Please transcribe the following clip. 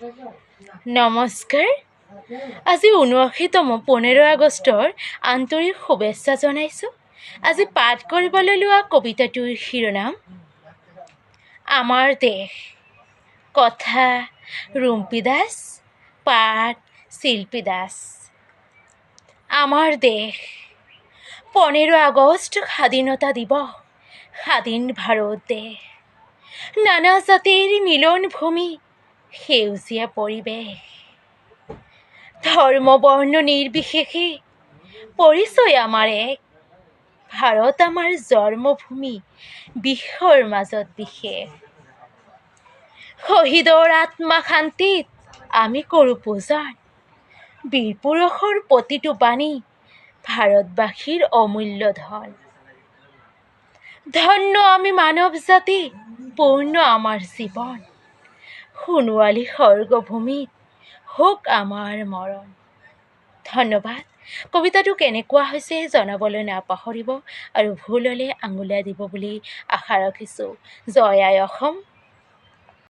নমস্কাৰ। আজি ৭৯তম 15 আগষ্টৰ আন্তৰিক শুভেচ্ছা জনাইছোঁ। আজি পাঠ কৰিবলৈ লোৱা কবিতাটোৰ শিৰোনাম আমাৰ দেশ। কথা ৰুম্পী দাস, পাঠ শিল্পী দাস। আমাৰ দেশ 15 আগষ্ট স্বাধীনতা দিৱস, স্বাধীন ভাৰত দেশ। নানা জাতিৰ মিলন ভূমি, সেউজীয়া পৰিৱেশ। ধৰ্ম বৰ্ণ নিৰ্বিশেষে পৰিচয় আমাৰ এক। ভাৰত আমাৰ জন্মভূমি, বিশ্বৰ মাজত বিশেষ। শহীদৰ আত্মা শান্তিত আমি কৰোঁ পূজন। বীৰ পুৰুষৰ প্ৰতিটো বাণী ভাৰতবাসীৰ অমূল্য ধন। ধন্য আমি মানৱ জাতি, পূৰ্ণ আমাৰ জীৱন। সোণোৱালী স্বৰ্গভূমিত হওক আমাৰ মৰণ। ধন্যবাদ। কবিতাটো কেনেকুৱা হৈছে জনাবলৈ নাপাহৰিব আৰু ভুল হ'লে আঙুলিয়াই দিব বুলি আশা ৰাখিছোঁ। জয় আই অসম।